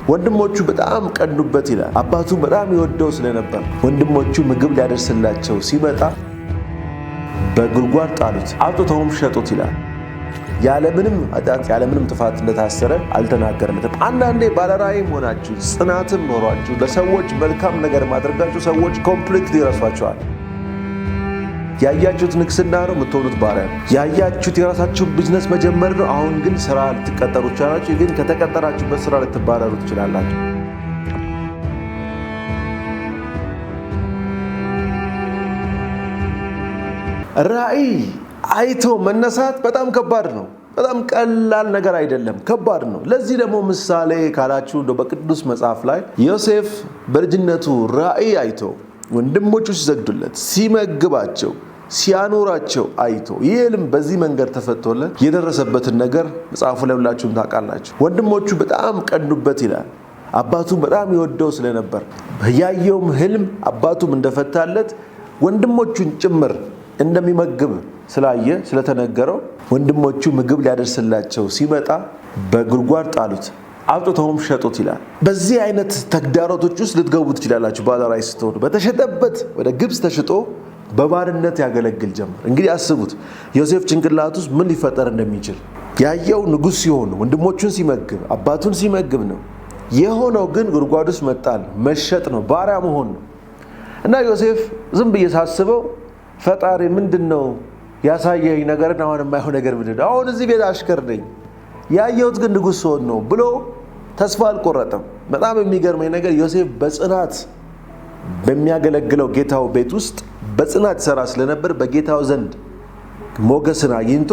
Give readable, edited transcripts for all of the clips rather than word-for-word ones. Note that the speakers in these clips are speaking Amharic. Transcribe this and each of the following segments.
ወንድሞቹ በጣም ቀኑበት ይላል። አባቱ በጣም ይወደው ስለነበር ወንድሞቹ ምግብ ሊያደርስላቸው ሲመጣ በጉድጓድ ጣሉት፣ አውጥተውም ሸጡት ይላል። ያለምንም ኃጢአት ያለምንም ጥፋት እንደታሰረ አልተናገረለትም። አንዳንዴ ባለራዕይም ሆናችሁ ጽናትም ኖሯችሁ ለሰዎች መልካም ነገር ማድረጋችሁ ሰዎች ኮምፕሊትሊ ይረሷቸዋል። ያያችሁት ንግስና ነው፣ የምትሆኑት ባሪያ ነው። ያያችሁት የራሳችሁን ቢዝነስ መጀመር ነው። አሁን ግን ስራ ልትቀጠሩ ትችላላችሁ። ግን ከተቀጠራችሁበት ስራ ልትባረሩ ትችላላችሁ። ራዕይ አይቶ መነሳት በጣም ከባድ ነው። በጣም ቀላል ነገር አይደለም፣ ከባድ ነው። ለዚህ ደግሞ ምሳሌ ካላችሁ በቅዱስ መጽሐፍ ላይ ዮሴፍ በልጅነቱ ራዕይ አይቶ ወንድሞቹ ሲሰግዱለት ሲመግባቸው ሲያኖራቸው አይቶ ይህ ህልም በዚህ መንገድ ተፈቶለት የደረሰበትን ነገር መጽሐፉ ላይ ሁላችሁም ታውቃላችሁ። ወንድሞቹ በጣም ቀኑበት ይላል። አባቱም በጣም ይወደው ስለነበር ያየውም ህልም አባቱም እንደፈታለት ወንድሞቹን ጭምር እንደሚመግብ ስላየ ስለተነገረው ወንድሞቹ ምግብ ሊያደርስላቸው ሲመጣ በጉድጓድ ጣሉት፣ አውጥተውም ሸጡት ይላል። በዚህ አይነት ተግዳሮቶች ውስጥ ልትገቡ ትችላላችሁ። ባለራዕይ ስትሆኑ በተሸጠበት ወደ ግብፅ ተሽጦ በባርነት ያገለግል ጀመር። እንግዲህ አስቡት ዮሴፍ ጭንቅላት ውስጥ ምን ሊፈጠር እንደሚችል። ያየው ንጉሥ ሲሆን ወንድሞቹን ሲመግብ አባቱን ሲመግብ ነው የሆነው። ግን ጉድጓድ ውስጥ መጣል መሸጥ ነው፣ ባሪያ መሆን ነው። እና ዮሴፍ ዝም ብዬ ሳስበው ፈጣሪ ምንድነው ያሳየኝ ነገርን አሁን የማይሆን ነገር ምንድነው? አሁን እዚህ ቤት አሽከር ነኝ፣ ያየሁት ግን ንጉሥ ሆኖ ነው ብሎ ተስፋ አልቆረጠም። በጣም የሚገርመኝ ነገር ዮሴፍ በጽናት በሚያገለግለው ጌታው ቤት ውስጥ በጽናት ይሰራ ስለነበር በጌታው ዘንድ ሞገስን አግኝቶ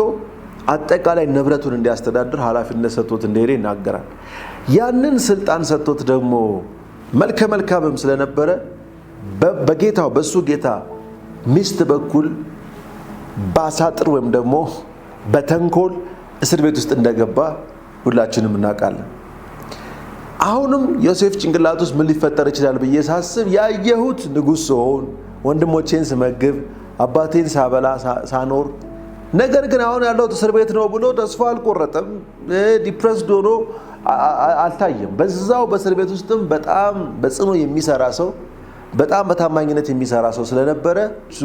አጠቃላይ ንብረቱን እንዲያስተዳድር ኃላፊነት ሰጥቶት እንደሄደ ይናገራል። ያንን ስልጣን ሰጥቶት ደግሞ መልከ መልካምም ስለነበረ በጌታው በሱ ጌታ ሚስት በኩል ባሳጥር ወይም ደግሞ በተንኮል እስር ቤት ውስጥ እንደገባ ሁላችንም እናውቃለን። አሁንም ዮሴፍ ጭንቅላት ውስጥ ምን ሊፈጠር ይችላል ብዬ ሳስብ ያየሁት ንጉሥ ስሆን ወንድሞቼን ስመግብ አባቴን ሳበላ ሳኖር፣ ነገር ግን አሁን ያለሁት እስር ቤት ነው ብሎ ተስፋ አልቆረጠም። ዲፕረስድ ሆኖ አልታየም። በዛው በእስር ቤት ውስጥም በጣም በጽኑ የሚሰራ ሰው በጣም በታማኝነት የሚሰራ ሰው ስለነበረ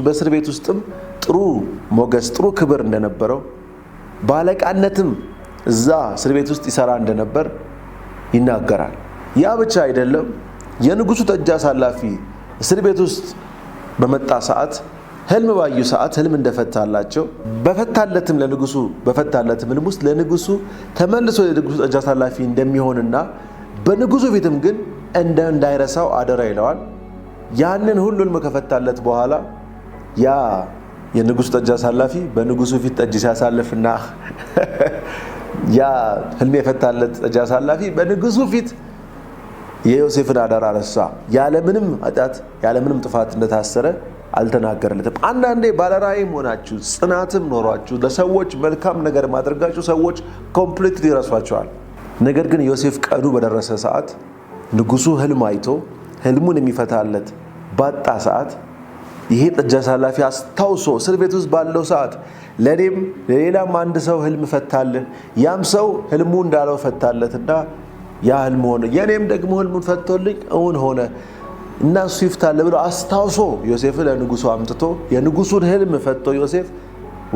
በእስር ቤት ውስጥም ጥሩ ሞገስ ጥሩ ክብር እንደነበረው ባለቃነትም እዛ እስር ቤት ውስጥ ይሰራ እንደነበር ይናገራል። ያ ብቻ አይደለም። የንጉሱ ጠጅ አሳላፊ እስር ቤት ውስጥ በመጣ ሰዓት ህልም ባዩ ሰዓት ህልም እንደፈታላቸው በፈታለትም ለንጉሱ በፈታለትም ህልም ውስጥ ለንጉሱ ተመልሶ የንጉሱ ጠጅ አሳላፊ እንደሚሆንና በንጉሱ ፊትም ግን እንዳይረሳው አደራ ይለዋል። ያንን ሁሉ ህልም ከፈታለት በኋላ ያ የንጉሱ ጠጅ አሳላፊ በንጉሱ ፊት ጠጅ ሲያሳልፍና ያ ህልም የፈታለት ጠጅ አሳላፊ በንጉሱ ፊት የዮሴፍን አደራ ረሳ። ያለምንም ኃጢአት ያለምንም ጥፋት እንደታሰረ አልተናገረለትም። አንዳንዴ ባለራዕይም ሆናችሁ ጽናትም ኖሯችሁ ለሰዎች መልካም ነገር ማድረጋችሁ ሰዎች ኮምፕሊትሊ ይረሷቸዋል። ነገር ግን ዮሴፍ ቀኑ በደረሰ ሰዓት ንጉሱ ህልም አይቶ ህልሙን የሚፈታለት ባጣ ሰዓት ይሄ ጠጅ አሳላፊ አስታውሶ እስር ቤት ውስጥ ባለው ሰዓት ለኔም ለሌላም አንድ ሰው ህልም ፈታልን፣ ያም ሰው ህልሙ እንዳለው ፈታለትና ያ ህልም ሆነ፣ የኔም ደግሞ ህልሙን ፈቶልኝ እውን ሆነ እና እሱ ይፍታል ብሎ አስታውሶ ዮሴፍ ለንጉሱ አምጥቶ የንጉሱን ህልም ፈቶ ዮሴፍ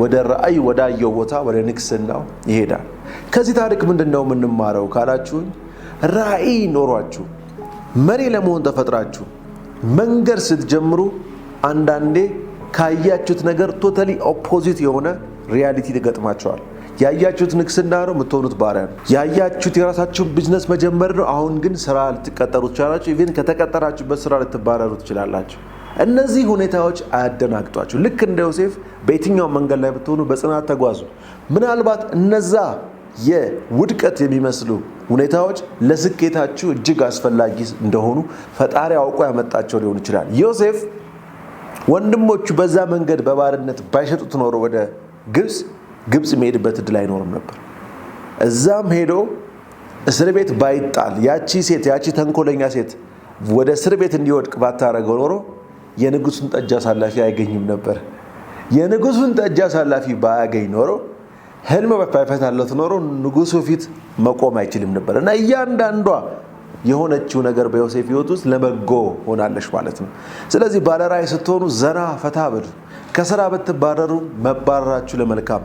ወደ ራዕይ ወዳየው ቦታ ወደ ንግስናው ይሄዳል። ከዚህ ታሪክ ምንድነው የምንማረው ካላችሁኝ፣ ራዕይ ኖሯችሁ መሪ ለመሆን ተፈጥራችሁ መንገድ ስትጀምሩ አንዳንዴ ካያችሁት ነገር ቶታሊ ኦፖዚት የሆነ ሪያሊቲ ይገጥማቸዋል። ያያችሁት ንግስና ነው፣ የምትሆኑት ባሪያ ነው። ያያችሁት የራሳችሁን ቢዝነስ መጀመር ነው፣ አሁን ግን ስራ ልትቀጠሩ ትችላላችሁ። ኢቭን ከተቀጠራችሁበት ስራ ልትባረሩ ትችላላችሁ። እነዚህ ሁኔታዎች አያደናግጧችሁ። ልክ እንደ ዮሴፍ በየትኛው መንገድ ላይ ብትሆኑ በጽናት ተጓዙ። ምናልባት እነዛ የውድቀት የሚመስሉ ሁኔታዎች ለስኬታችሁ እጅግ አስፈላጊ እንደሆኑ ፈጣሪ አውቆ ያመጣቸው ሊሆን ይችላል። ዮሴፍ ወንድሞቹ በዛ መንገድ በባርነት ባይሸጡት ኖሮ ወደ ግብፅ የሚሄድበት እድል አይኖርም ነበር። እዛም ሄዶ እስር ቤት ባይጣል ያቺ ተንኮለኛ ሴት ወደ እስር ቤት እንዲወድቅ ባታረገው ኖሮ የንጉሱን ጠጅ አሳላፊ አይገኝም ነበር። የንጉሱን ጠጅ አሳላፊ ባያገኝ ኖሮ ህልም ባይፈታለት ኖሮ ንጉሱ ፊት መቆም አይችልም ነበር። እና እያንዳንዷ የሆነችው ነገር በዮሴፍ ሕይወት ውስጥ ለበጎ ሆናለች ማለት ነው። ስለዚህ ባለራዕይ ስትሆኑ ዘና ፈታ በሉ። ከስራ ብትባረሩ መባረራችሁ ለመልካም፣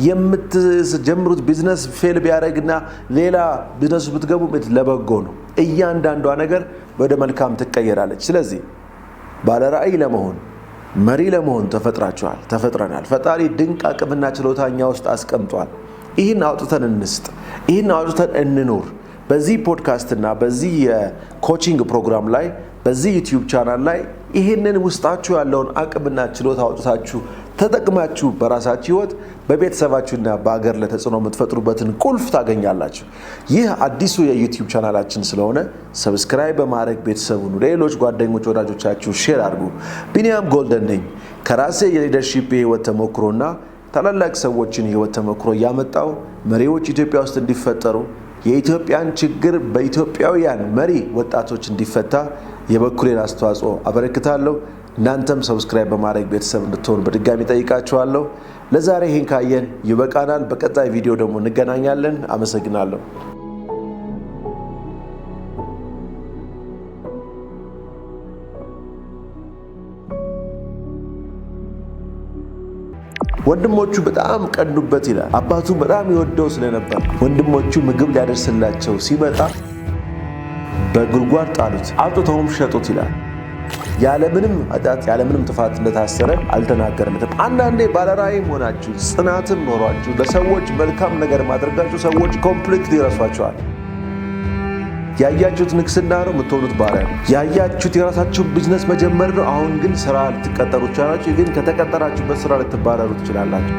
የምትጀምሩት ቢዝነስ ፌል ቢያደርግና ሌላ ቢዝነስ ብትገቡ ለበጎ ነው። እያንዳንዷ ነገር ወደ መልካም ትቀየራለች። ስለዚህ ባለራዕይ ለመሆን መሪ ለመሆን ተፈጥረናል። ፈጣሪ ድንቅ አቅምና ችሎታ እኛ ውስጥ አስቀምጧል። ይህን አውጥተን እንስጥ፣ ይህን አውጥተን እንኑር። በዚህ ፖድካስትና በዚህ የኮቺንግ ፕሮግራም ላይ በዚህ ዩቲዩብ ቻናል ላይ ይህንን ውስጣችሁ ያለውን አቅምና ችሎታ አውጥታችሁ ተጠቅማችሁ በራሳችሁ ሕይወት በቤተሰባችሁና በአገር ለተጽዕኖ የምትፈጥሩበትን ቁልፍ ታገኛላችሁ። ይህ አዲሱ የዩቲዩብ ቻናላችን ስለሆነ ሰብስክራይብ በማድረግ ቤተሰቡን ሌሎች ጓደኞች ወዳጆቻችሁ ሼር አድርጉ። ቢኒያም ጎልደን ነኝ። ከራሴ የሊደርሺፕ የህይወት ተሞክሮና ታላላቅ ሰዎችን የህይወት ተሞክሮ ያመጣው መሪዎች ኢትዮጵያ ውስጥ እንዲፈጠሩ የኢትዮጵያን ችግር በኢትዮጵያውያን መሪ ወጣቶች እንዲፈታ የበኩሌን አስተዋጽኦ አበረክታለሁ። እናንተም ሰብስክራይብ በማድረግ ቤተሰብ እንድትሆኑ በድጋሚ ጠይቃችኋለሁ። ለዛሬ ይህን ካየን ይበቃናል። በቀጣይ ቪዲዮ ደግሞ እንገናኛለን። አመሰግናለሁ። ወንድሞቹ በጣም ቀኑበት ይላል። አባቱ በጣም ይወደው ስለነበር ወንድሞቹ ምግብ ሊያደርስላቸው ሲመጣ በጉድጓድ ጣሉት፣ አውጥተውም ሸጡት ይላል። ያለምንም ኃጢአት ያለምንም ጥፋት እንደታሰረ አልተናገረለትም። አንዳንዴ ባለራዕይም ሆናችሁ ጽናትም ኖሯችሁ ለሰዎች መልካም ነገር ማድረጋችሁ ሰዎች ኮምፕሊትሊ ይረሷቸዋል። ያያችሁት ንግስና ነው፣ የምትሆኑት ባሪያ ነው። ያያችሁት የራሳችሁ ቢዝነስ መጀመር ነው። አሁን ግን ስራ ልትቀጠሩ ትችላላችሁ። ግን ከተቀጠራችሁበት ስራ ልትባረሩ ትችላላችሁ።